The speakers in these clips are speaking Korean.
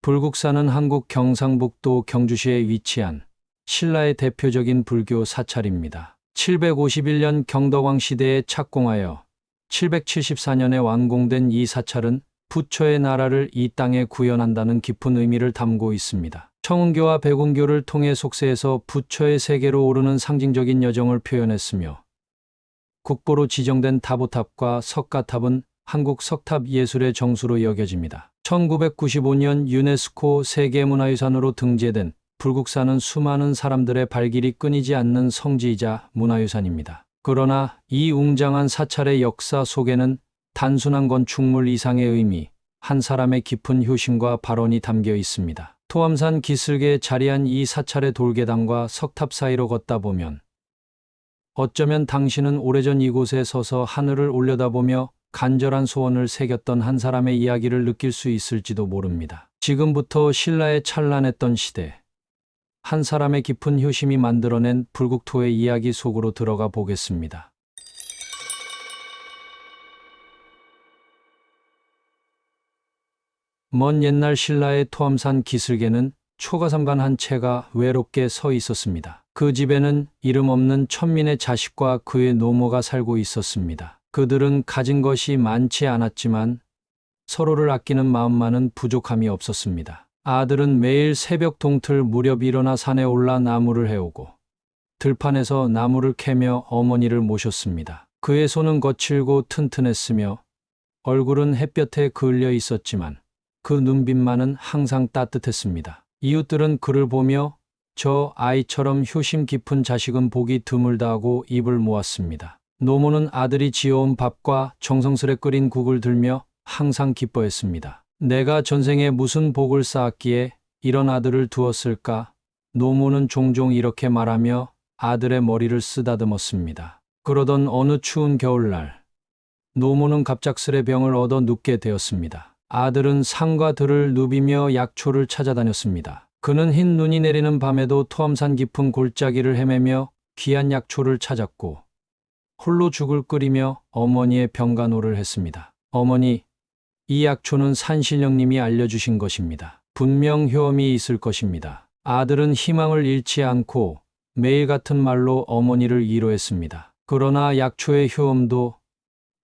불국사는 한국 경상북도 경주시에 위치한 신라의 대표적인 불교 사찰입니다. 751년 경덕왕 시대에 착공하여 774년에 완공된 이 사찰은 부처의 나라를 이 땅에 구현한다는 깊은 의미를 담고 있습니다. 청운교와 백운교를 통해 속세에서 부처의 세계로 오르는 상징적인 여정을 표현했으며, 국보로 지정된 다보탑과 석가탑은 한국 석탑 예술의 정수로 여겨집니다. 1995년 유네스코 세계문화유산으로 등재된 불국사는 수많은 사람들의 발길이 끊이지 않는 성지이자 문화유산입니다. 그러나 이 웅장한 사찰의 역사 속에는 단순한 건축물 이상의 의미, 한 사람의 깊은 효심과 발언이 담겨 있습니다. 토암산 기슭에 자리한 이 사찰의 돌계단과 석탑 사이로 걷다 보면 어쩌면 당신은 오래전 이곳에 서서 하늘을 올려다보며 간절한 소원을 새겼던 한 사람의 이야기를 느낄 수 있을지도 모릅니다. 지금부터 신라의 찬란했던 시대, 한 사람의 깊은 효심이 만들어낸 불국토의 이야기 속으로 들어가 보겠습니다. 먼 옛날 신라의 토암산 기슭에는 초가삼간 한 채가 외롭게 서 있었습니다. 그 집에는 이름 없는 천민의 자식과 그의 노모가 살고 있었습니다. 그들은 가진 것이 많지 않았지만 서로를 아끼는 마음만은 부족함이 없었습니다. 아들은 매일 새벽 동틀 무렵 일어나 산에 올라 나무를 해오고 들판에서 나무를 캐며 어머니를 모셨습니다. 그의 손은 거칠고 튼튼했으며 얼굴은 햇볕에 그을려 있었지만 그 눈빛만은 항상 따뜻했습니다. 이웃들은 그를 보며 저 아이처럼 효심 깊은 자식은 보기 드물다 하고 입을 모았습니다. 노모는 아들이 지어온 밥과 정성스레 끓인 국을 들며 항상 기뻐했습니다. 내가 전생에 무슨 복을 쌓았기에 이런 아들을 두었을까? 노모는 종종 이렇게 말하며 아들의 머리를 쓰다듬었습니다. 그러던 어느 추운 겨울날, 노모는 갑작스레 병을 얻어 눕게 되었습니다. 아들은 산과 들을 누비며 약초를 찾아다녔습니다. 그는 흰 눈이 내리는 밤에도 토암산 깊은 골짜기를 헤매며 귀한 약초를 찾았고 홀로 죽을 끓이며 어머니의 병간호를 했습니다. 어머니, 이 약초는 산신령님이 알려주신 것입니다. 분명 효험이 있을 것입니다. 아들은 희망을 잃지 않고 매일 같은 말로 어머니를 위로했습니다. 그러나 약초의 효험도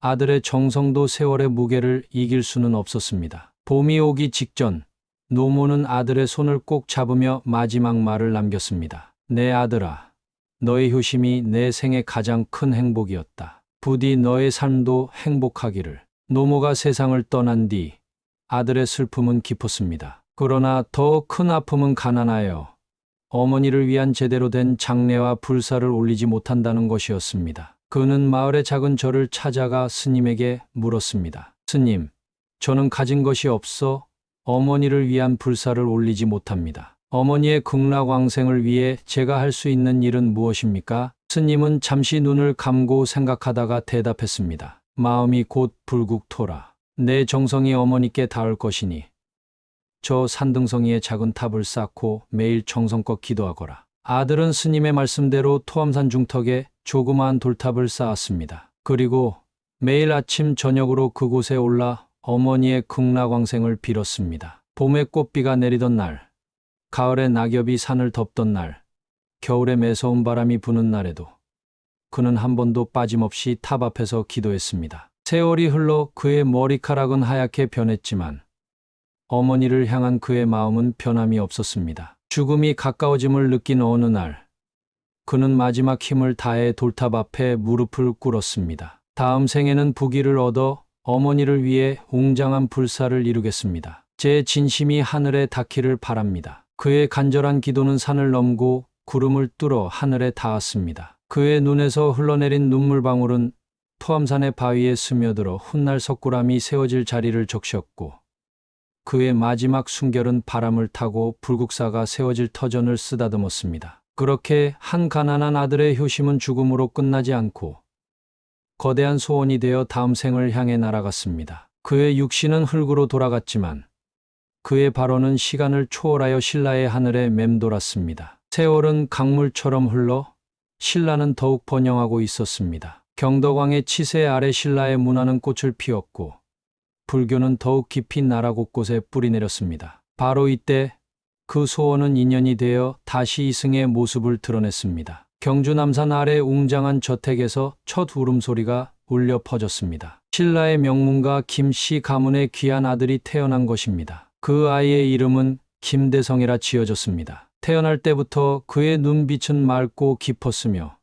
아들의 정성도 세월의 무게를 이길 수는 없었습니다. 봄이 오기 직전 노모는 아들의 손을 꼭 잡으며 마지막 말을 남겼습니다. 내 아들아, 너의 효심이 내 생의 가장 큰 행복이었다. 부디 너의 삶도 행복하기를. 노모가 세상을 떠난 뒤 아들의 슬픔은 깊었습니다. 그러나 더 큰 아픔은 가난하여 어머니를 위한 제대로 된 장례와 불사를 올리지 못한다는 것이었습니다. 그는 마을의 작은 절을 찾아가 스님에게 물었습니다. 스님, 저는 가진 것이 없어 어머니를 위한 불사를 올리지 못합니다. 어머니의 극락왕생을 위해 제가 할 수 있는 일은 무엇입니까? 스님은 잠시 눈을 감고 생각하다가 대답했습니다. 마음이 곧 불국토라. 내 정성이 어머니께 닿을 것이니 저 산등성이의 작은 탑을 쌓고 매일 정성껏 기도하거라. 아들은 스님의 말씀대로 토암산 중턱에 조그마한 돌탑을 쌓았습니다. 그리고 매일 아침 저녁으로 그곳에 올라 어머니의 극락왕생을 빌었습니다. 봄에 꽃비가 내리던 날, 가을에 낙엽이 산을 덮던 날, 겨울에 매서운 바람이 부는 날에도 그는 한 번도 빠짐없이 탑 앞에서 기도했습니다. 세월이 흘러 그의 머리카락은 하얗게 변했지만 어머니를 향한 그의 마음은 변함이 없었습니다. 죽음이 가까워짐을 느낀 어느 날, 그는 마지막 힘을 다해 돌탑 앞에 무릎을 꿇었습니다. 다음 생에는 부귀를 얻어 어머니를 위해 웅장한 불사를 이루겠습니다. 제 진심이 하늘에 닿기를 바랍니다. 그의 간절한 기도는 산을 넘고 구름을 뚫어 하늘에 닿았습니다. 그의 눈에서 흘러내린 눈물방울은 토암산의 바위에 스며들어 훗날 석굴암이 세워질 자리를 적셨고 그의 마지막 순결은 바람을 타고 불국사가 세워질 터전을 쓰다듬었습니다. 그렇게 한 가난한 아들의 효심은 죽음으로 끝나지 않고 거대한 소원이 되어 다음 생을 향해 날아갔습니다. 그의 육신은 흙으로 돌아갔지만 그의 발언은 시간을 초월하여 신라의 하늘에 맴돌았습니다. 세월은 강물처럼 흘러 신라는 더욱 번영하고 있었습니다. 경덕왕의 치세 아래 신라의 문화는 꽃을 피웠고 불교는 더욱 깊이 나라 곳곳에 뿌리내렸습니다. 바로 이때 그 소원은 인연이 되어 다시 이승의 모습을 드러냈습니다. 경주 남산 아래 웅장한 저택에서 첫 울음소리가 울려 퍼졌습니다. 신라의 명문가 김씨 가문의 귀한 아들이 태어난 것입니다. 그 아이의 이름은 김대성이라 지어졌습니다. 태어날 때부터 그의 눈빛은 맑고 깊었으며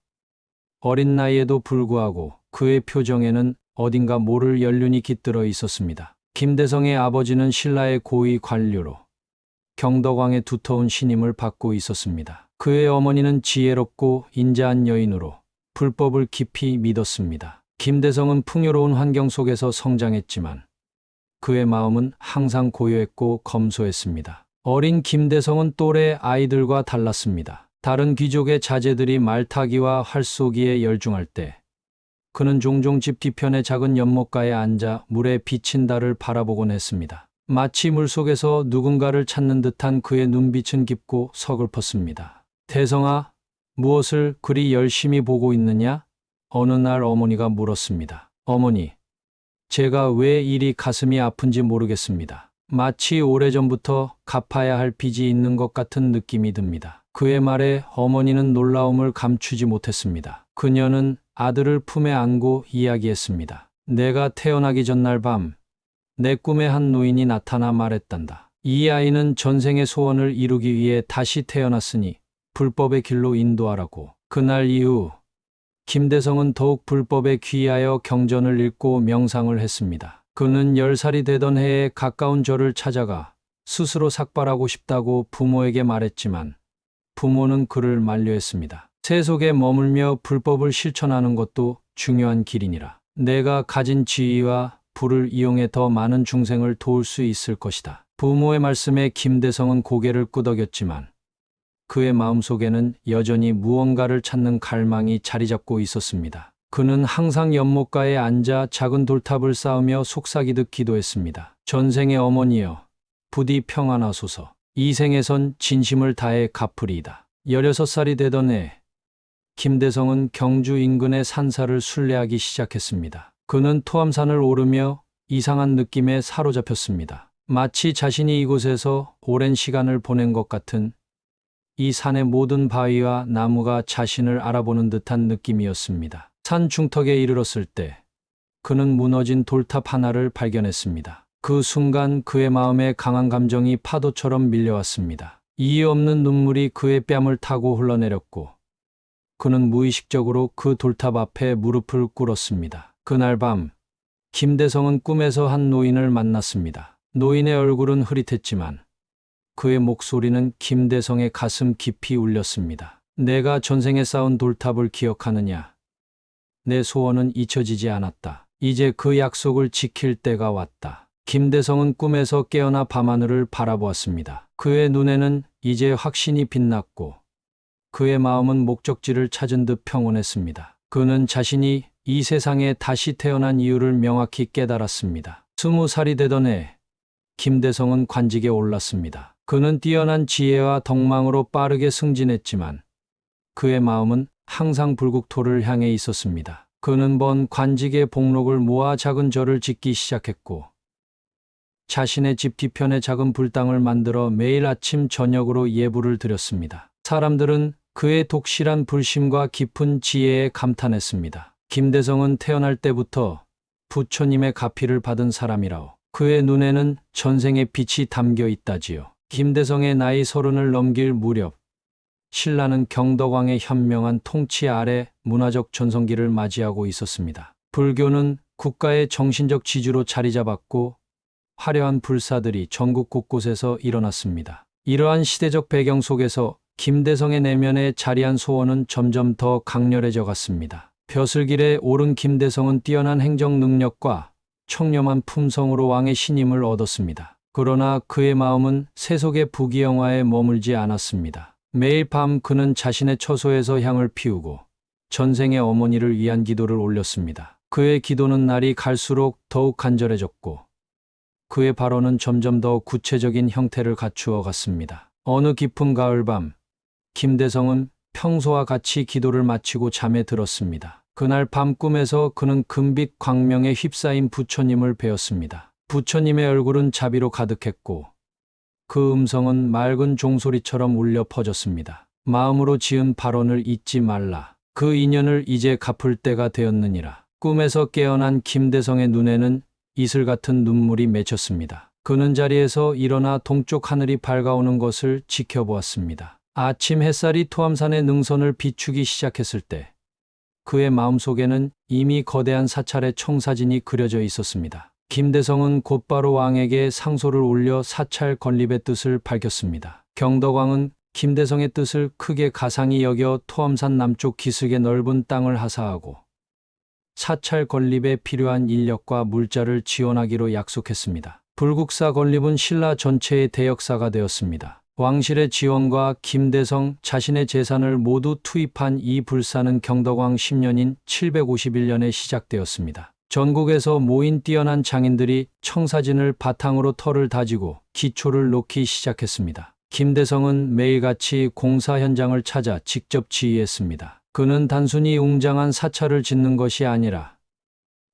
어린 나이에도 불구하고 그의 표정에는 어딘가 모를 연륜이 깃들어 있었습니다. 김대성의 아버지는 신라의 고위 관료로 경덕왕의 두터운 신임을 받고 있었습니다. 그의 어머니는 지혜롭고 인자한 여인으로 불법을 깊이 믿었습니다. 김대성은 풍요로운 환경 속에서 성장했지만 그의 마음은 항상 고요했고 검소했습니다. 어린 김대성은 또래 아이들과 달랐습니다. 다른 귀족의 자제들이 말타기와 활쏘기에 열중할 때 그는 종종 집 뒤편의 작은 연못가에 앉아 물에 비친 달을 바라보곤 했습니다. 마치 물속에서 누군가를 찾는 듯한 그의 눈빛은 깊고 서글펐습니다. 대성아, 무엇을 그리 열심히 보고 있느냐? 어느 날 어머니가 물었습니다. 어머니, 제가 왜 이리 가슴이 아픈지 모르겠습니다. 마치 오래전부터 갚아야 할 빚이 있는 것 같은 느낌이 듭니다. 그의 말에 어머니는 놀라움을 감추지 못했습니다. 그녀는 아들을 품에 안고 이야기했습니다. 내가 태어나기 전날 밤, 내 꿈에 한 노인이 나타나 말했단다. 이 아이는 전생의 소원을 이루기 위해 다시 태어났으니 불법의 길로 인도하라고. 그날 이후 김대성은 더욱 불법에 귀하여 경전을 읽고 명상을 했습니다. 그는 10살이 되던 해에 가까운 절을 찾아가 스스로 삭발하고 싶다고 부모에게 말했지만 부모는 그를 만류했습니다. 세속에 머물며 불법을 실천하는 것도 중요한 길이니라. 내가 가진 지위와 부를 이용해 더 많은 중생을 도울 수 있을 것이다. 부모의 말씀에 김대성은 고개를 끄덕였지만 그의 마음속에는 여전히 무언가를 찾는 갈망이 자리 잡고 있었습니다. 그는 항상 연못가에 앉아 작은 돌탑을 쌓으며 속삭이듯 기도했습니다. 전생의 어머니여, 부디 평안하소서. 이 생에선 진심을 다해 갚으리이다. 16살이 되던 해 김대성은 경주 인근의 산사를 순례하기 시작했습니다. 그는 토암산을 오르며 이상한 느낌에 사로잡혔습니다. 마치 자신이 이곳에서 오랜 시간을 보낸 것 같은, 이 산의 모든 바위와 나무가 자신을 알아보는 듯한 느낌이었습니다. 산 중턱에 이르렀을 때 그는 무너진 돌탑 하나를 발견했습니다. 그 순간 그의 마음에 강한 감정이 파도처럼 밀려왔습니다. 이유 없는 눈물이 그의 뺨을 타고 흘러내렸고 그는 무의식적으로 그 돌탑 앞에 무릎을 꿇었습니다. 그날 밤 김대성은 꿈에서 한 노인을 만났습니다. 노인의 얼굴은 흐릿했지만 그의 목소리는 김대성의 가슴 깊이 울렸습니다. 내가 전생에 쌓은 돌탑을 기억하느냐? 내 소원은 잊혀지지 않았다. 이제 그 약속을 지킬 때가 왔다. 김대성은 꿈에서 깨어나 밤하늘을 바라보았습니다. 그의 눈에는 이제 확신이 빛났고 그의 마음은 목적지를 찾은 듯 평온했습니다. 그는 자신이 이 세상에 다시 태어난 이유를 명확히 깨달았습니다. 20살이 되던 해 김대성은 관직에 올랐습니다. 그는 뛰어난 지혜와 덕망으로 빠르게 승진했지만 그의 마음은 항상 불국토를 향해 있었습니다. 그는 먼 관직의 복록을 모아 작은 절을 짓기 시작했고 자신의 집 뒤편에 작은 불당을 만들어 매일 아침 저녁으로 예불을 드렸습니다. 사람들은 그의 독실한 불심과 깊은 지혜에 감탄했습니다. 김대성은 태어날 때부터 부처님의 가피를 받은 사람이라오. 그의 눈에는 전생의 빛이 담겨 있다지요. 김대성의 나이 30을 넘길 무렵 신라는 경덕왕의 현명한 통치 아래 문화적 전성기를 맞이하고 있었습니다. 불교는 국가의 정신적 지주로 자리 잡았고 화려한 불사들이 전국 곳곳에서 일어났습니다. 이러한 시대적 배경 속에서 김대성의 내면에 자리한 소원은 점점 더 강렬해져 갔습니다. 벼슬길에 오른 김대성은 뛰어난 행정 능력과 청렴한 품성으로 왕의 신임을 얻었습니다. 그러나 그의 마음은 세속의 부귀영화에 머물지 않았습니다. 매일 밤 그는 자신의 처소에서 향을 피우고 전생의 어머니를 위한 기도를 올렸습니다. 그의 기도는 날이 갈수록 더욱 간절해졌고 그의 발언은 점점 더 구체적인 형태를 갖추어 갔습니다. 어느 깊은 가을밤 김대성은 평소와 같이 기도를 마치고 잠에 들었습니다. 그날 밤 꿈에서 그는 금빛 광명에 휩싸인 부처님을 뵈었습니다. 부처님의 얼굴은 자비로 가득했고 그 음성은 맑은 종소리처럼 울려 퍼졌습니다. 마음으로 지은 발언을 잊지 말라. 그 인연을 이제 갚을 때가 되었느니라. 꿈에서 깨어난 김대성의 눈에는 이슬 같은 눈물이 맺혔습니다. 그는 자리에서 일어나 동쪽 하늘이 밝아오는 것을 지켜보았습니다. 아침 햇살이 토암산의 능선을 비추기 시작했을 때 그의 마음속에는 이미 거대한 사찰의 청사진이 그려져 있었습니다. 김대성은 곧바로 왕에게 상소를 올려 사찰 건립의 뜻을 밝혔습니다. 경덕왕은 김대성의 뜻을 크게 가상히 여겨 토암산 남쪽 기슭의 넓은 땅을 하사하고 사찰 건립에 필요한 인력과 물자를 지원하기로 약속했습니다. 불국사 건립은 신라 전체의 대역사가 되었습니다. 왕실의 지원과 김대성 자신의 재산을 모두 투입한 이 불사는 경덕왕 10년인 751년에 시작되었습니다. 전국에서 모인 뛰어난 장인들이 청사진을 바탕으로 터를 다지고 기초를 놓기 시작했습니다. 김대성은 매일같이 공사 현장을 찾아 직접 지휘했습니다. 그는 단순히 웅장한 사찰을 짓는 것이 아니라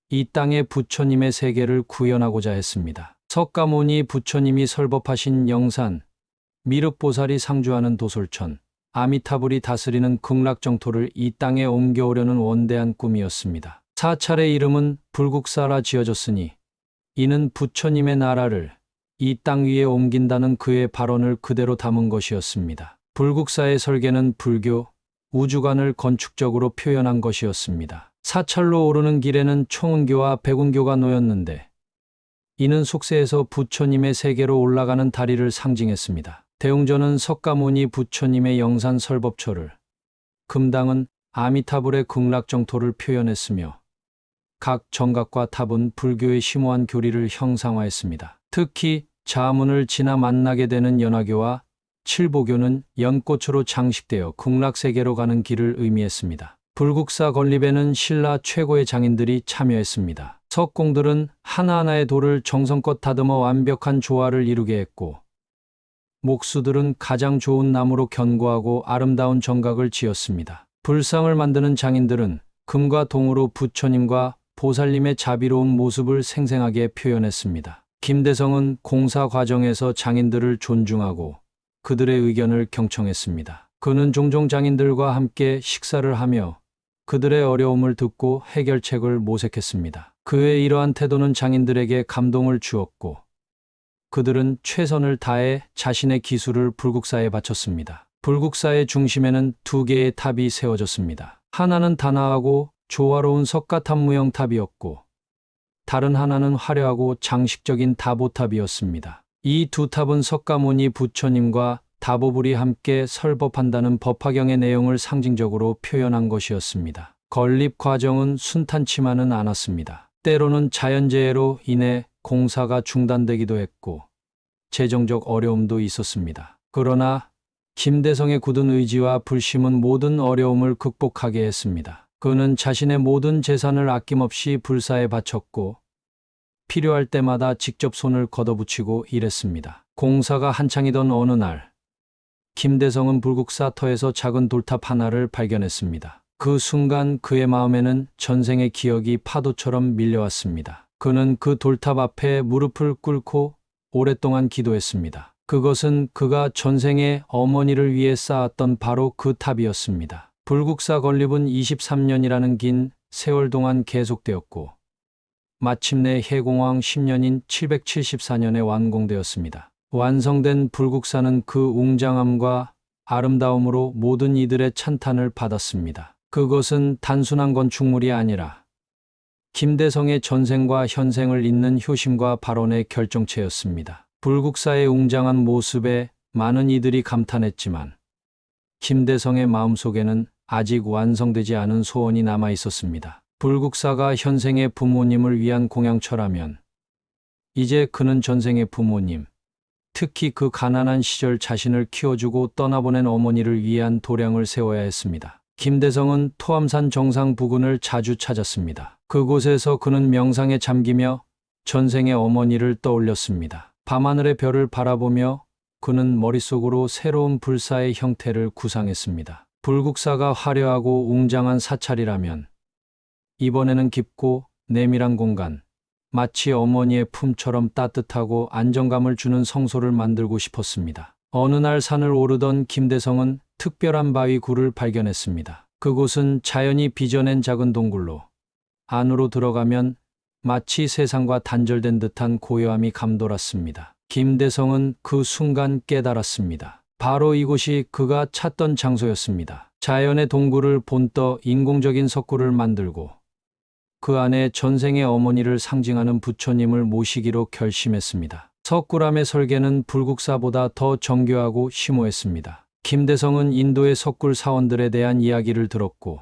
이 땅에 부처님의 세계를 구현하고자 했습니다. 석가모니 부처님이 설법하신 영산, 미륵보살이 상주하는 도솔천, 아미타불이 다스리는 극락정토를 이 땅에 옮겨오려는 원대한 꿈이었습니다. 사찰의 이름은 불국사라 지어졌으니 이는 부처님의 나라를 이 땅 위에 옮긴다는 그의 발언을 그대로 담은 것이었습니다. 불국사의 설계는 불교, 우주관을 건축적으로 표현한 것이었습니다. 사찰로 오르는 길에는 총은교와 백운교가 놓였는데 이는 속세에서 부처님의 세계로 올라가는 다리를 상징했습니다. 대웅전은 석가모니 부처님의 영산 설법처를, 금당은 아미타불의 극락정토를 표현했으며 각 정각과 탑은 불교의 심오한 교리를 형상화했습니다. 특히 자문을 지나 만나게 되는 연화교와 칠보교는 연꽃으로 장식되어 극락세계로 가는 길을 의미했습니다. 불국사 건립에는 신라 최고의 장인들이 참여했습니다. 석공들은 하나하나의 돌을 정성껏 다듬어 완벽한 조화를 이루게 했고, 목수들은 가장 좋은 나무로 견고하고 아름다운 정각을 지었습니다. 불상을 만드는 장인들은 금과 동으로 부처님과 보살님의 자비로운 모습을 생생하게 표현했습니다. 김대성은 공사 과정에서 장인들을 존중하고 그들의 의견을 경청했습니다. 그는 종종 장인들과 함께 식사를 하며 그들의 어려움을 듣고 해결책을 모색했습니다. 그의 이러한 태도는 장인들에게 감동을 주었고 그들은 최선을 다해 자신의 기술을 불국사에 바쳤습니다. 불국사의 중심에는 두 개의 탑이 세워졌습니다. 하나는 단아하고 조화로운 석가탑 무형 탑이었고 다른 하나는 화려하고 장식적인 다보탑이었습니다. 이 두 탑은 석가모니 부처님과 다보불이 함께 설법한다는 법화경의 내용을 상징적으로 표현한 것이었습니다. 건립 과정은 순탄치만은 않았습니다. 때로는 자연재해로 인해 공사가 중단되기도 했고 재정적 어려움도 있었습니다. 그러나 김대성의 굳은 의지와 불심은 모든 어려움을 극복하게 했습니다. 그는 자신의 모든 재산을 아낌없이 불사에 바쳤고 필요할 때마다 직접 손을 걷어붙이고 일했습니다. 공사가 한창이던 어느 날 김대성은 불국사 터에서 작은 돌탑 하나를 발견했습니다. 그 순간 그의 마음에는 전생의 기억이 파도처럼 밀려왔습니다. 그는 그 돌탑 앞에 무릎을 꿇고 오랫동안 기도했습니다. 그것은 그가 전생에 어머니를 위해 쌓았던 바로 그 탑이었습니다. 불국사 건립은 23년이라는 긴 세월 동안 계속되었고 마침내 해공왕 10년인 774년에 완공되었습니다. 완성된 불국사는 그 웅장함과 아름다움으로 모든 이들의 찬탄을 받았습니다. 그것은 단순한 건축물이 아니라 김대성의 전생과 현생을 잇는 효심과 발언의 결정체였습니다. 불국사의 웅장한 모습에 많은 이들이 감탄했지만 김대성의 마음속에는 아직 완성되지 않은 소원이 남아 있었습니다. 불국사가 현생의 부모님을 위한 공양처라면 이제 그는 전생의 부모님, 특히 그 가난한 시절 자신을 키워주고 떠나보낸 어머니를 위한 도량을 세워야 했습니다. 김대성은 토암산 정상 부근을 자주 찾았습니다. 그곳에서 그는 명상에 잠기며 전생의 어머니를 떠올렸습니다. 밤하늘의 별을 바라보며 그는 머릿속으로 새로운 불사의 형태를 구상했습니다. 불국사가 화려하고 웅장한 사찰이라면 이번에는 깊고 내밀한 공간, 마치 어머니의 품처럼 따뜻하고 안정감을 주는 성소를 만들고 싶었습니다. 어느 날 산을 오르던 김대성은 특별한 바위 굴을 발견했습니다. 그곳은 자연이 빚어낸 작은 동굴로 안으로 들어가면 마치 세상과 단절된 듯한 고요함이 감돌았습니다. 김대성은 그 순간 깨달았습니다. 바로 이곳이 그가 찾던 장소였습니다. 자연의 동굴을 본떠 인공적인 석굴을 만들고 그 안에 전생의 어머니를 상징하는 부처님을 모시기로 결심했습니다. 석굴암의 설계는 불국사보다 더 정교하고 심오했습니다. 김대성은 인도의 석굴 사원들에 대한 이야기를 들었고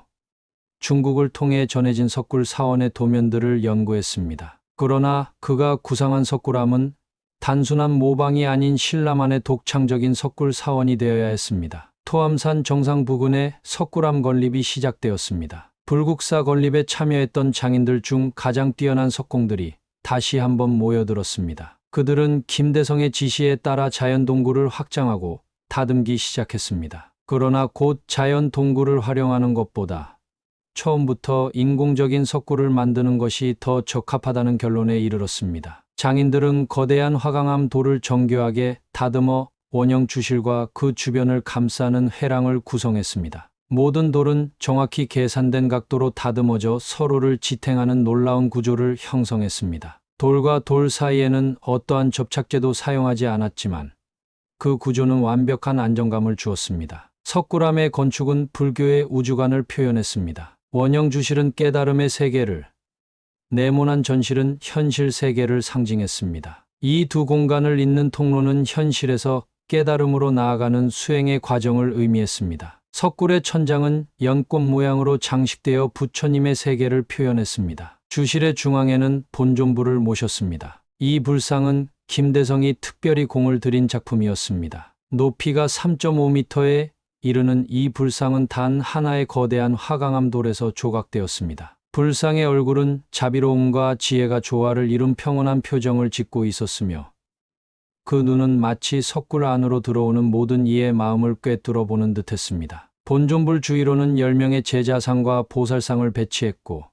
중국을 통해 전해진 석굴 사원의 도면들을 연구했습니다. 그러나 그가 구상한 석굴암은 단순한 모방이 아닌 신라만의 독창적인 석굴 사원이 되어야 했습니다. 토암산 정상 부근에 석굴암 건립이 시작되었습니다. 불국사 건립에 참여했던 장인들 중 가장 뛰어난 석공들이 다시 한번 모여들었습니다. 그들은 김대성의 지시에 따라 자연 동굴을 확장하고 다듬기 시작했습니다. 그러나 곧 자연 동굴을 활용하는 것보다 처음부터 인공적인 석굴을 만드는 것이 더 적합하다는 결론에 이르렀습니다. 장인들은 거대한 화강암 돌을 정교하게 다듬어 원형 주실과 그 주변을 감싸는 회랑을 구성했습니다. 모든 돌은 정확히 계산된 각도로 다듬어져 서로를 지탱하는 놀라운 구조를 형성했습니다. 돌과 돌 사이에는 어떠한 접착제도 사용하지 않았지만 그 구조는 완벽한 안정감을 주었습니다. 석굴암의 건축은 불교의 우주관을 표현했습니다. 원형 주실은 깨달음의 세계를, 네모난 전실은 현실 세계를 상징했습니다. 이 두 공간을 잇는 통로는 현실에서 깨달음으로 나아가는 수행의 과정을 의미했습니다. 석굴의 천장은 연꽃 모양으로 장식되어 부처님의 세계를 표현했습니다. 주실의 중앙에는 본존부를 모셨습니다. 이 불상은 김대성이 특별히 공을 들인 작품이었습니다. 높이가 3.5m에 이르는 이 불상은 단 하나의 거대한 화강암 돌에서 조각되었습니다. 불상의 얼굴은 자비로움과 지혜가 조화를 이룬 평온한 표정을 짓고 있었으며 그 눈은 마치 석굴 안으로 들어오는 모든 이의 마음을 꿰뚫어 보는 듯했습니다. 본존불 주위로는 10명의 제자상과 보살상을 배치했고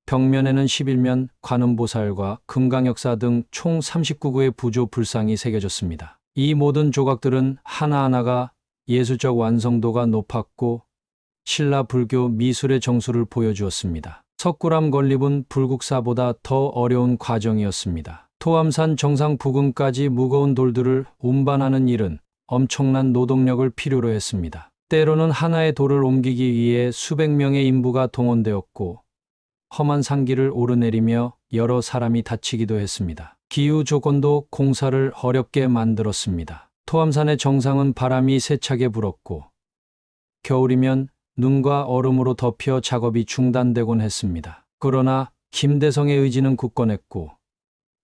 벽면에는 11면 관음보살과 금강역사 등 총 39구의 부조 불상이 새겨졌습니다. 이 모든 조각들은 하나하나가 예술적 완성도가 높았고 신라 불교 미술의 정수를 보여주었습니다. 석굴암 건립은 불국사보다 더 어려운 과정이었습니다. 토암산 정상 부근까지 무거운 돌들을 운반하는 일은 엄청난 노동력을 필요로 했습니다. 때로는 하나의 돌을 옮기기 위해 수백 명의 인부가 동원되었고 험한 산길을 오르내리며 여러 사람이 다치기도 했습니다. 기후 조건도 공사를 어렵게 만들었습니다. 토암산의 정상은 바람이 세차게 불었고 겨울이면 눈과 얼음으로 덮여 작업이 중단되곤 했습니다. 그러나 김대성의 의지는 굳건했고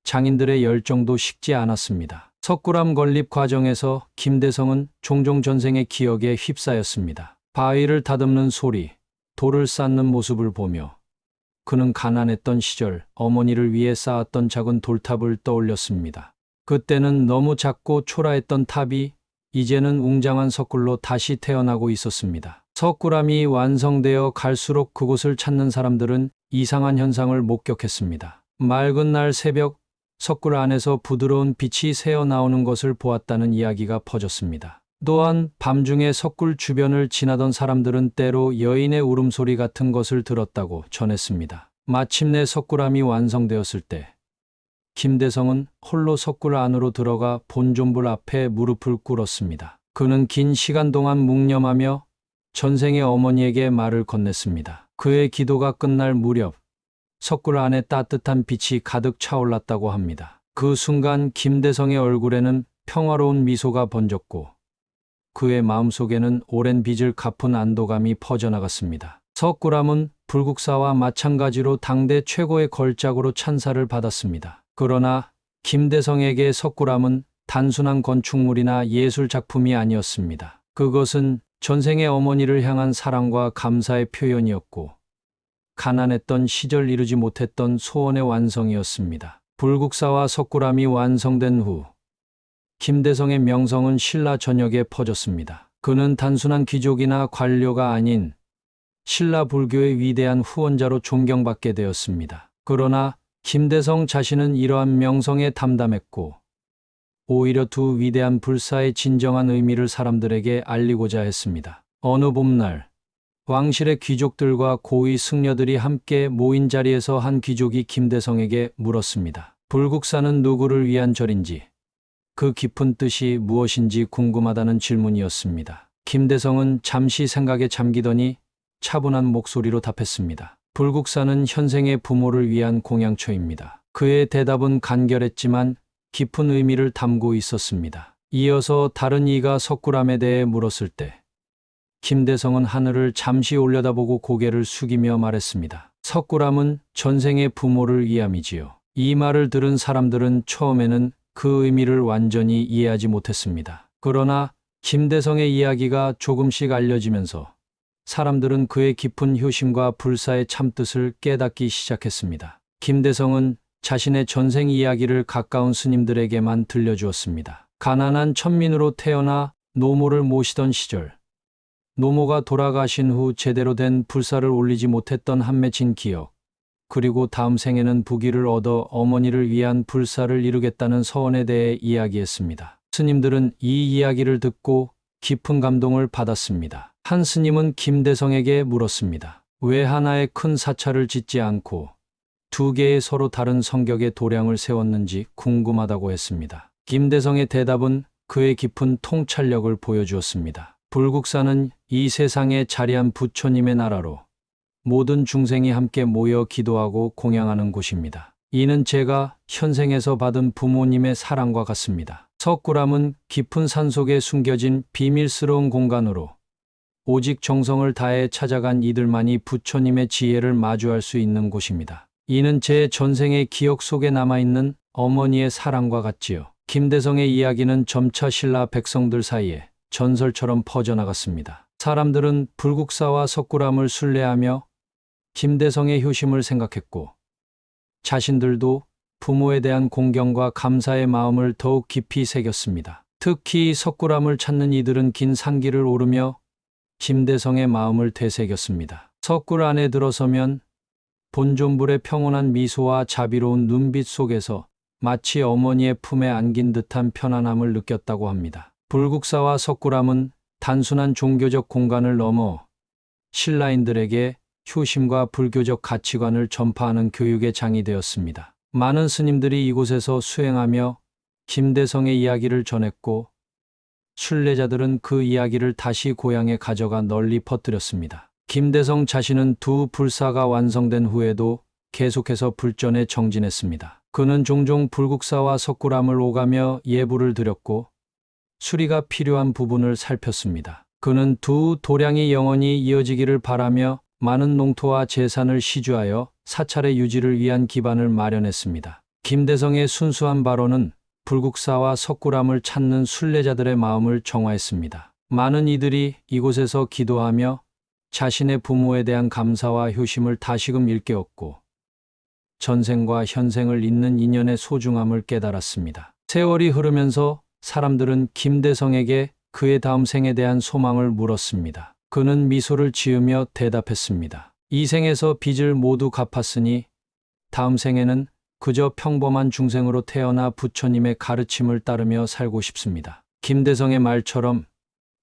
장인들의 열정도 식지 않았습니다. 석굴암 건립 과정에서 김대성은 종종 전생의 기억에 휩싸였습니다. 바위를 다듬는 소리, 돌을 쌓는 모습을 보며 그는 가난했던 시절 어머니를 위해 쌓았던 작은 돌탑을 떠올렸습니다. 그때는 너무 작고 초라했던 탑이 이제는 웅장한 석굴로 다시 태어나고 있었습니다. 석굴암이 완성되어 갈수록 그곳을 찾는 사람들은 이상한 현상을 목격했습니다. 맑은 날 새벽 석굴 안에서 부드러운 빛이 새어나오는 것을 보았다는 이야기가 퍼졌습니다. 또한 밤중에 석굴 주변을 지나던 사람들은 때로 여인의 울음소리 같은 것을 들었다고 전했습니다. 마침내 석굴암이 완성되었을 때 김대성은 홀로 석굴 안으로 들어가 본존불 앞에 무릎을 꿇었습니다. 그는 긴 시간 동안 묵념하며 전생의 어머니에게 말을 건넸습니다. 그의 기도가 끝날 무렵 석굴 안에 따뜻한 빛이 가득 차올랐다고 합니다. 그 순간 김대성의 얼굴에는 평화로운 미소가 번졌고 그의 마음속에는 오랜 빚을 갚은 안도감이 퍼져나갔습니다. 석굴암은 불국사와 마찬가지로 당대 최고의 걸작으로 찬사를 받았습니다. 그러나 김대성에게 석굴암은 단순한 건축물이나 예술 작품이 아니었습니다. 그것은 전생의 어머니를 향한 사랑과 감사의 표현이었고 가난했던 시절 이루지 못했던 소원의 완성이었습니다. 불국사와 석굴암이 완성된 후 김대성의 명성은 신라 전역에 퍼졌습니다. 그는 단순한 귀족이나 관료가 아닌 신라 불교의 위대한 후원자로 존경받게 되었습니다. 그러나 김대성 자신은 이러한 명성에 담담했고 오히려 두 위대한 불사의 진정한 의미를 사람들에게 알리고자 했습니다. 어느 봄날 왕실의 귀족들과 고위 승려들이 함께 모인 자리에서 한 귀족이 김대성에게 물었습니다. 불국사는 누구를 위한 절인지, 그 깊은 뜻이 무엇인지 궁금하다는 질문이었습니다. 김대성은 잠시 생각에 잠기더니 차분한 목소리로 답했습니다. 불국사는 현생의 부모를 위한 공양초입니다. 그의 대답은 간결했지만 깊은 의미를 담고 있었습니다. 이어서 다른 이가 석굴암에 대해 물었을 때 김대성은 하늘을 잠시 올려다보고 고개를 숙이며 말했습니다. 석굴암은 전생의 부모를 위함이지요. 이 말을 들은 사람들은 처음에는 그 의미를 완전히 이해하지 못했습니다. 그러나 김대성의 이야기가 조금씩 알려지면서 사람들은 그의 깊은 효심과 불사의 참뜻을 깨닫기 시작했습니다. 김대성은 자신의 전생 이야기를 가까운 스님들에게만 들려주었습니다. 가난한 천민으로 태어나 노모를 모시던 시절, 노모가 돌아가신 후 제대로 된 불사를 올리지 못했던 한 맺힌 기억, 그리고 다음 생에는 부귀를 얻어 어머니를 위한 불사를 이루겠다는 서원에 대해 이야기했습니다. 스님들은 이 이야기를 듣고 깊은 감동을 받았습니다. 한 스님은 김대성에게 물었습니다. 왜 하나의 큰 사찰을 짓지 않고 두 개의 서로 다른 성격의 도량을 세웠는지 궁금하다고 했습니다. 김대성의 대답은 그의 깊은 통찰력을 보여주었습니다. 불국사는 이 세상에 자리한 부처님의 나라로 모든 중생이 함께 모여 기도하고 공양하는 곳입니다. 이는 제가 현생에서 받은 부모님의 사랑과 같습니다. 석굴암은 깊은 산속에 숨겨진 비밀스러운 공간으로 오직 정성을 다해 찾아간 이들만이 부처님의 지혜를 마주할 수 있는 곳입니다. 이는 제 전생의 기억 속에 남아있는 어머니의 사랑과 같지요. 김대성의 이야기는 점차 신라 백성들 사이에 전설처럼 퍼져나갔습니다. 사람들은 불국사와 석굴암을 순례하며 김대성의 효심을 생각했고 자신들도 부모에 대한 공경과 감사의 마음을 더욱 깊이 새겼습니다. 특히 석굴암을 찾는 이들은 긴 산길을 오르며 김대성의 마음을 되새겼습니다. 석굴 안에 들어서면 본존불의 평온한 미소와 자비로운 눈빛 속에서 마치 어머니의 품에 안긴 듯한 편안함을 느꼈다고 합니다. 불국사와 석굴암은 단순한 종교적 공간을 넘어 신라인들에게 효심과 불교적 가치관을 전파하는 교육의 장이 되었습니다. 많은 스님들이 이곳에서 수행하며 김대성의 이야기를 전했고 순례자들은 그 이야기를 다시 고향에 가져가 널리 퍼뜨렸습니다. 김대성 자신은 두 불사가 완성된 후에도 계속해서 불전에 정진했습니다. 그는 종종 불국사와 석굴암을 오가며 예불을 드렸고 수리가 필요한 부분을 살폈습니다. 그는 두 도량이 영원히 이어지기를 바라며 많은 농토와 재산을 시주하여 사찰의 유지를 위한 기반을 마련했습니다. 김대성의 순수한 발언은 불국사와 석굴암을 찾는 순례자들의 마음을 정화했습니다. 많은 이들이 이곳에서 기도하며 자신의 부모에 대한 감사와 효심을 다시금 일깨웠고 전생과 현생을 잇는 인연의 소중함을 깨달았습니다. 세월이 흐르면서 사람들은 김대성에게 그의 다음 생에 대한 소망을 물었습니다. 그는 미소를 지으며 대답했습니다. 이 생에서 빚을 모두 갚았으니 다음 생에는 그저 평범한 중생으로 태어나 부처님의 가르침을 따르며 살고 싶습니다. 김대성의 말처럼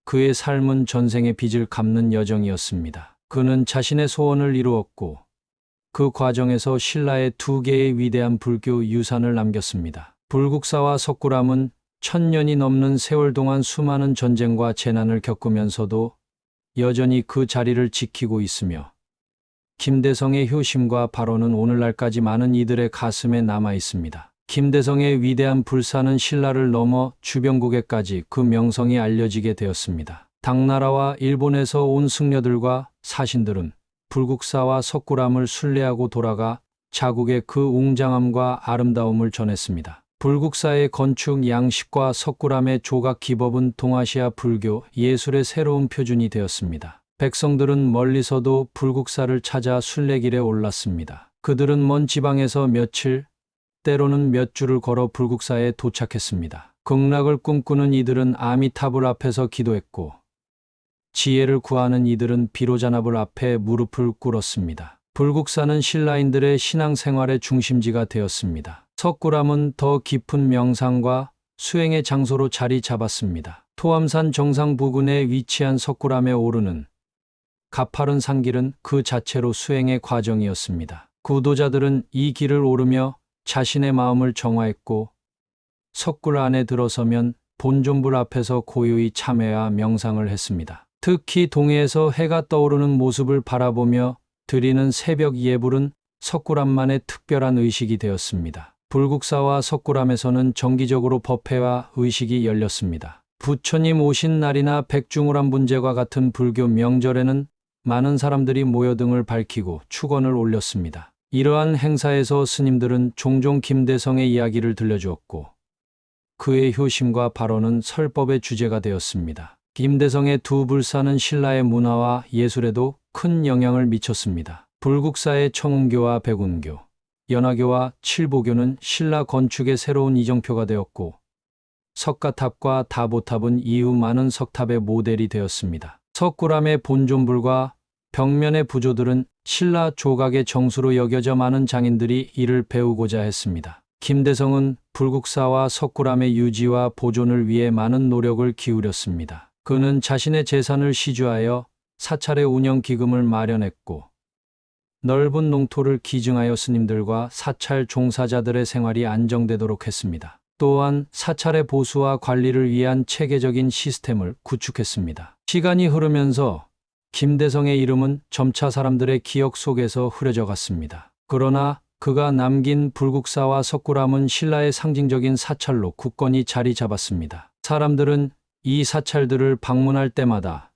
그의 삶은 전생의 빚을 갚는 여정이었습니다. 그는 자신의 소원을 이루었고 그 과정에서 신라의 두 개의 위대한 불교 유산을 남겼습니다. 불국사와 석굴암은 1000년이 넘는 세월 동안 수많은 전쟁과 재난을 겪으면서도 여전히 그 자리를 지키고 있으며 김대성의 효심과 발언은 오늘날까지 많은 이들의 가슴에 남아 있습니다. 김대성의 위대한 불사는 신라를 넘어 주변국에까지 그 명성이 알려지게 되었습니다. 당나라와 일본에서 온 승려들과 사신들은 불국사와 석굴암을 순례하고 돌아가 자국의 그 웅장함과 아름다움을 전했습니다. 불국사의 건축 양식과 석굴암의 조각 기법은 동아시아 불교 예술의 새로운 표준이 되었습니다. 백성들은 멀리서도 불국사를 찾아 순례길에 올랐습니다. 그들은 먼 지방에서 며칠, 때로는 몇 주를 걸어 불국사에 도착했습니다. 극락을 꿈꾸는 이들은 아미타불 앞에서 기도했고 지혜를 구하는 이들은 비로자나불 앞에 무릎을 꿇었습니다. 불국사는 신라인들의 신앙생활의 중심지가 되었습니다. 석굴암은 더 깊은 명상과 수행의 장소로 자리 잡았습니다. 토암산 정상 부근에 위치한 석굴암에 오르는 가파른 산길은 그 자체로 수행의 과정이었습니다. 구도자들은 이 길을 오르며 자신의 마음을 정화했고, 석굴 안에 들어서면 본존불 앞에서 고요히 참회와 명상을 했습니다. 특히 동해에서 해가 떠오르는 모습을 바라보며 드리는 새벽 예불은 석굴암만의 특별한 의식이 되었습니다. 불국사와 석굴암에서는 정기적으로 법회와 의식이 열렸습니다. 부처님 오신 날이나 백중우람 분제과 같은 불교 명절에는 많은 사람들이 모여 등을 밝히고 축원을 올렸습니다. 이러한 행사에서 스님들은 종종 김대성의 이야기를 들려주었고, 그의 효심과 발언은 설법의 주제가 되었습니다. 김대성의 두 불사는 신라의 문화와 예술에도 큰 영향을 미쳤습니다. 불국사의 청운교와 백운교, 연화교와 칠보교는 신라 건축의 새로운 이정표가 되었고, 석가탑과 다보탑은 이후 많은 석탑의 모델이 되었습니다. 석굴암의 본존불과 벽면의 부조들은 신라 조각의 정수로 여겨져 많은 장인들이 이를 배우고자 했습니다. 김대성은 불국사와 석굴암의 유지와 보존을 위해 많은 노력을 기울였습니다. 그는 자신의 재산을 시주하여 사찰의 운영 기금을 마련했고, 넓은 농토를 기증하여 스님들과 사찰 종사자들의 생활이 안정되도록 했습니다. 또한 사찰의 보수와 관리를 위한 체계적인 시스템을 구축했습니다. 시간이 흐르면서 김대성의 이름은 점차 사람들의 기억 속에서 흐려져 갔습니다. 그러나 그가 남긴 불국사와 석굴암은 신라의 상징적인 사찰로 굳건히 자리 잡았습니다. 사람들은 이 사찰들을 방문할 때마다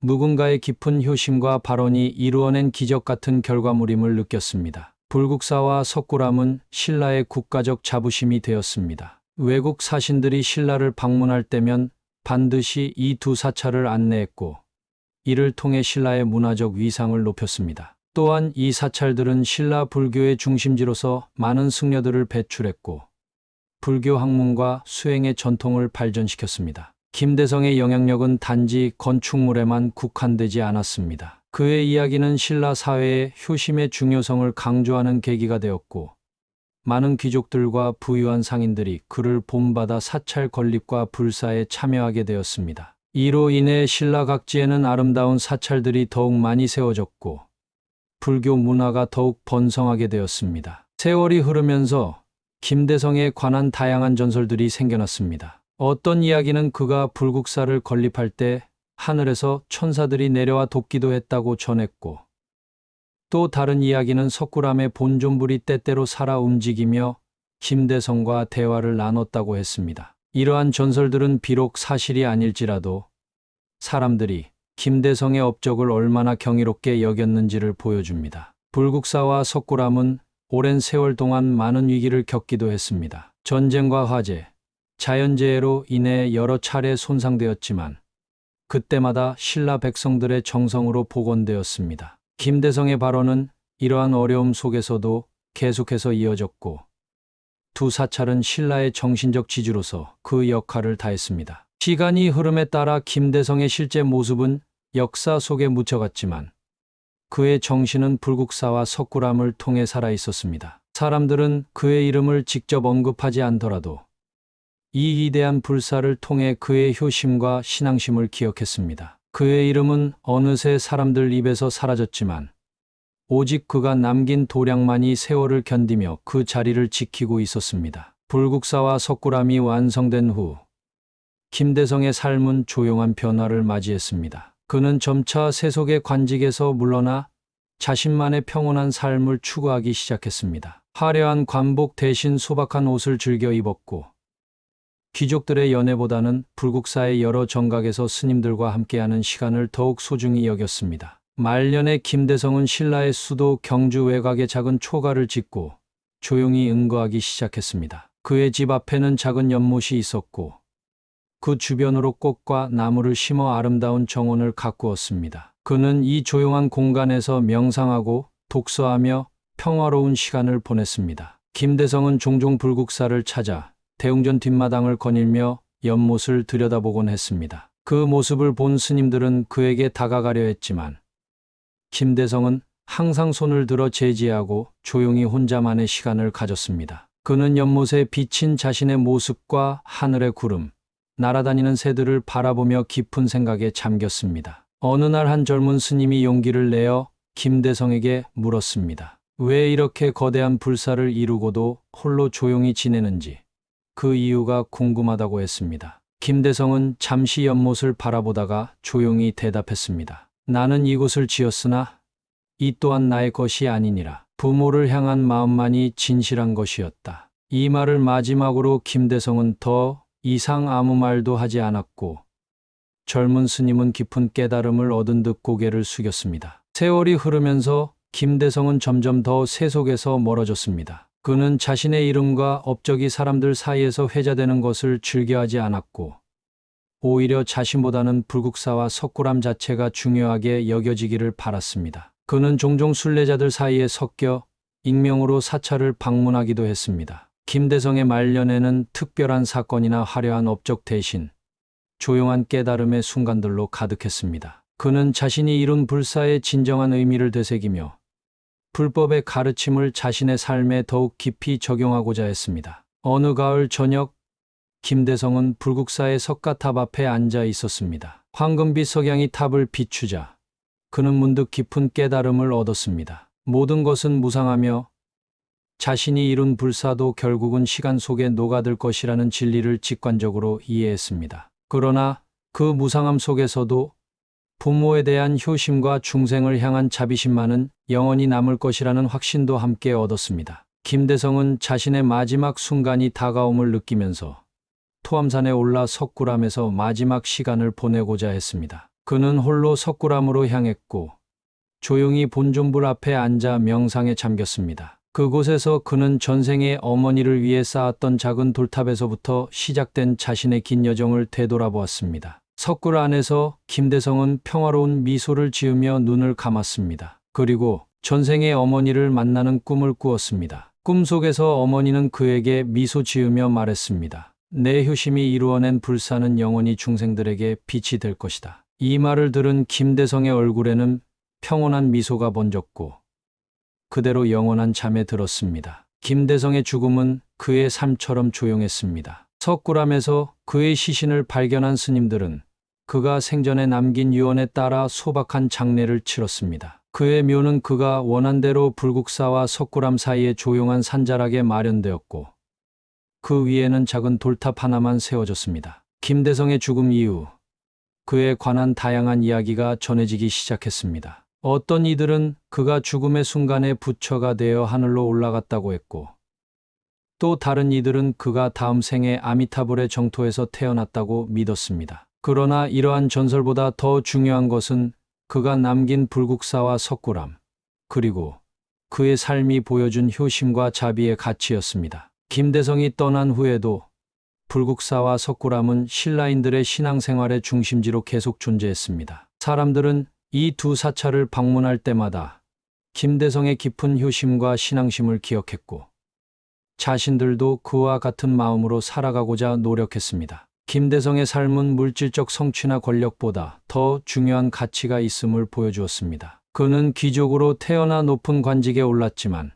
누군가의 깊은 효심과 발언이 이루어낸 기적 같은 결과물임을 느꼈습니다. 불국사와 석굴암은 신라의 국가적 자부심이 되었습니다. 외국 사신들이 신라를 방문할 때면 반드시 이 두 사찰을 안내했고, 이를 통해 신라의 문화적 위상을 높였습니다. 또한 이 사찰들은 신라 불교의 중심지로서 많은 승려들을 배출했고, 불교 학문과 수행의 전통을 발전시켰습니다. 김대성의 영향력은 단지 건축물에만 국한되지 않았습니다. 그의 이야기는 신라 사회의 효심의 중요성을 강조하는 계기가 되었고, 많은 귀족들과 부유한 상인들이 그를 본받아 사찰 건립과 불사에 참여하게 되었습니다. 이로 인해 신라 각지에는 아름다운 사찰들이 더욱 많이 세워졌고, 불교 문화가 더욱 번성하게 되었습니다. 세월이 흐르면서 김대성에 관한 다양한 전설들이 생겨났습니다. 어떤 이야기는 그가 불국사를 건립할 때 하늘에서 천사들이 내려와 돕기도 했다고 전했고, 또 다른 이야기는 석굴암의 본존불이 때때로 살아 움직이며 김대성과 대화를 나눴다고 했습니다. 이러한 전설들은 비록 사실이 아닐지라도 사람들이 김대성의 업적을 얼마나 경이롭게 여겼는지를 보여줍니다. 불국사와 석굴암은 오랜 세월 동안 많은 위기를 겪기도 했습니다. 전쟁과 화재, 자연재해로 인해 여러 차례 손상되었지만 그때마다 신라 백성들의 정성으로 복원되었습니다. 김대성의 발언은 이러한 어려움 속에서도 계속해서 이어졌고, 두 사찰은 신라의 정신적 지주로서 그 역할을 다했습니다. 시간이 흐름에 따라 김대성의 실제 모습은 역사 속에 묻혀갔지만 그의 정신은 불국사와 석굴암을 통해 살아 있었습니다. 사람들은 그의 이름을 직접 언급하지 않더라도 이 위대한 불사를 통해 그의 효심과 신앙심을 기억했습니다. 그의 이름은 어느새 사람들 입에서 사라졌지만 오직 그가 남긴 도량만이 세월을 견디며 그 자리를 지키고 있었습니다. 불국사와 석굴암이 완성된 후 김대성의 삶은 조용한 변화를 맞이했습니다. 그는 점차 세속의 관직에서 물러나 자신만의 평온한 삶을 추구하기 시작했습니다. 화려한 관복 대신 소박한 옷을 즐겨 입었고, 귀족들의 연회보다는 불국사의 여러 정각에서 스님들과 함께하는 시간을 더욱 소중히 여겼습니다. 말년에 김대성은 신라의 수도 경주 외곽에 작은 초가를 짓고 조용히 응거하기 시작했습니다. 그의 집 앞에는 작은 연못이 있었고, 그 주변으로 꽃과 나무를 심어 아름다운 정원을 가꾸었습니다. 그는 이 조용한 공간에서 명상하고 독서하며 평화로운 시간을 보냈습니다. 김대성은 종종 불국사를 찾아 대웅전 뒷마당을 거닐며 연못을 들여다보곤 했습니다. 그 모습을 본 스님들은 그에게 다가가려 했지만 김대성은 항상 손을 들어 제지하고 조용히 혼자만의 시간을 가졌습니다. 그는 연못에 비친 자신의 모습과 하늘의 구름, 날아다니는 새들을 바라보며 깊은 생각에 잠겼습니다. 어느 날 한 젊은 스님이 용기를 내어 김대성에게 물었습니다. 왜 이렇게 거대한 불사를 이루고도 홀로 조용히 지내는지 그 이유가 궁금하다고 했습니다. 김대성은 잠시 연못을 바라보다가 조용히 대답했습니다. 나는 이곳을 지었으나 이 또한 나의 것이 아니니라. 부모를 향한 마음만이 진실한 것이었다. 이 말을 마지막으로 김대성은 더 이상 아무 말도 하지 않았고 젊은 스님은 깊은 깨달음을 얻은 듯 고개를 숙였습니다. 세월이 흐르면서 김대성은 점점 더 세속에서 멀어졌습니다. 그는 자신의 이름과 업적이 사람들 사이에서 회자되는 것을 즐겨하지 않았고 오히려 자신보다는 불국사와 석굴암 자체가 중요하게 여겨지기를 바랐습니다. 그는 종종 순례자들 사이에 섞여 익명으로 사찰을 방문하기도 했습니다. 김대성의 말년에는 특별한 사건이나 화려한 업적 대신 조용한 깨달음의 순간들로 가득했습니다. 그는 자신이 이룬 불사의 진정한 의미를 되새기며 불법의 가르침을 자신의 삶에 더욱 깊이 적용하고자 했습니다. 어느 가을 저녁, 김대성은 불국사의 석가탑 앞에 앉아 있었습니다. 황금빛 석양이 탑을 비추자 그는 문득 깊은 깨달음을 얻었습니다. 모든 것은 무상하며 자신이 이룬 불사도 결국은 시간 속에 녹아들 것이라는 진리를 직관적으로 이해했습니다. 그러나 그 무상함 속에서도 부모에 대한 효심과 중생을 향한 자비심만은 영원히 남을 것이라는 확신도 함께 얻었습니다. 김대성은 자신의 마지막 순간이 다가옴을 느끼면서 토암산에 올라 석굴암에서 마지막 시간을 보내고자 했습니다. 그는 홀로 석굴암으로 향했고 조용히 본존불 앞에 앉아 명상에 잠겼습니다. 그곳에서 그는 전생에 어머니를 위해 쌓았던 작은 돌탑에서부터 시작된 자신의 긴 여정을 되돌아보았습니다. 석굴 안에서 김대성은 평화로운 미소를 지으며 눈을 감았습니다. 그리고 전생의 어머니를 만나는 꿈을 꾸었습니다. 꿈속에서 어머니는 그에게 미소 지으며 말했습니다. 내 효심이 이루어낸 불사는 영원히 중생들에게 빛이 될 것이다. 이 말을 들은 김대성의 얼굴에는 평온한 미소가 번졌고 그대로 영원한 잠에 들었습니다. 김대성의 죽음은 그의 삶처럼 조용했습니다. 석굴암에서 그의 시신을 발견한 스님들은 그가 생전에 남긴 유언에 따라 소박한 장례를 치렀습니다. 그의 묘는 그가 원한 대로 불국사와 석굴암 사이에 조용한 산자락에 마련되었고 그 위에는 작은 돌탑 하나만 세워졌습니다. 김대성의 죽음 이후 그에 관한 다양한 이야기가 전해지기 시작했습니다. 어떤 이들은 그가 죽음의 순간에 부처가 되어 하늘로 올라갔다고 했고 또 다른 이들은 그가 다음 생에 아미타불의 정토에서 태어났다고 믿었습니다. 그러나 이러한 전설보다 더 중요한 것은 그가 남긴 불국사와 석굴암 그리고 그의 삶이 보여준 효심과 자비의 가치였습니다. 김대성이 떠난 후에도 불국사와 석굴암은 신라인들의 신앙생활의 중심지로 계속 존재했습니다. 사람들은 이 두 사찰을 방문할 때마다 김대성의 깊은 효심과 신앙심을 기억했고 자신들도 그와 같은 마음으로 살아가고자 노력했습니다. 김대성의 삶은 물질적 성취나 권력보다 더 중요한 가치가 있음을 보여주었습니다. 그는 귀족으로 태어나 높은 관직에 올랐지만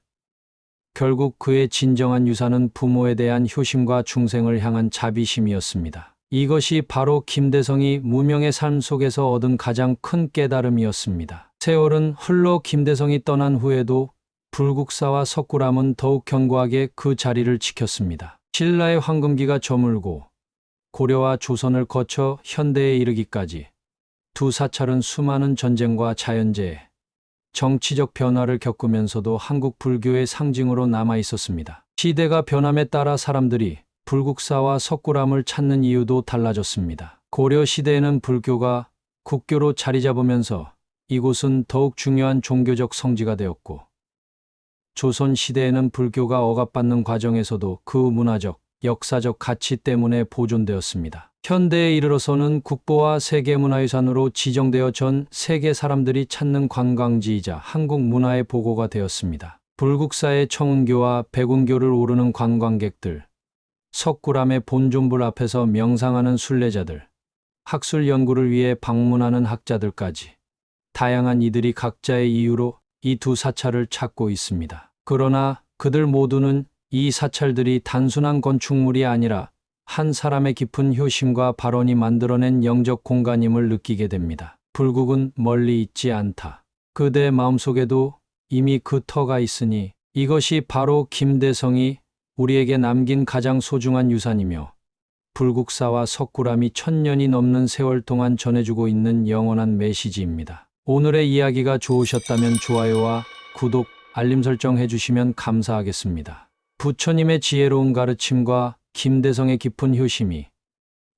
결국 그의 진정한 유산은 부모에 대한 효심과 중생을 향한 자비심이었습니다. 이것이 바로 김대성이 무명의 삶 속에서 얻은 가장 큰 깨달음이었습니다. 세월은 흘러 김대성이 떠난 후에도 불국사와 석굴암은 더욱 견고하게 그 자리를 지켰습니다. 신라의 황금기가 저물고 고려와 조선을 거쳐 현대에 이르기까지 두 사찰은 수많은 전쟁과 자연재해, 정치적 변화를 겪으면서도 한국 불교의 상징으로 남아 있었습니다. 시대가 변함에 따라 사람들이 불국사와 석굴암을 찾는 이유도 달라졌습니다. 고려 시대에는 불교가 국교로 자리 잡으면서 이곳은 더욱 중요한 종교적 성지가 되었고 조선 시대에는 불교가 억압받는 과정에서도 그 문화적, 역사적 가치 때문에 보존되었습니다. 현대에 이르러서는 국보와 세계문화유산으로 지정되어 전 세계 사람들이 찾는 관광지이자 한국 문화의 보고가 되었습니다. 불국사의 청운교와 백운교를 오르는 관광객들, 석굴암의 본존불 앞에서 명상하는 순례자들, 학술 연구를 위해 방문하는 학자들까지 다양한 이들이 각자의 이유로 이 두 사찰을 찾고 있습니다. 그러나 그들 모두는 이 사찰들이 단순한 건축물이 아니라 한 사람의 깊은 효심과 발언이 만들어낸 영적 공간임을 느끼게 됩니다. 불국은 멀리 있지 않다. 그대 마음속에도 이미 그 터가 있으니 이것이 바로 김대성이 우리에게 남긴 가장 소중한 유산이며 불국사와 석굴암이 1000년이 넘는 세월 동안 전해주고 있는 영원한 메시지입니다. 오늘의 이야기가 좋으셨다면 좋아요와 구독, 알림 설정 해주시면 감사하겠습니다. 부처님의 지혜로운 가르침과 김대성의 깊은 효심이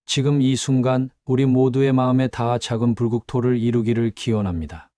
지금 이 순간 우리 모두의 마음에 닿아 작은 불국토를 이루기를 기원합니다.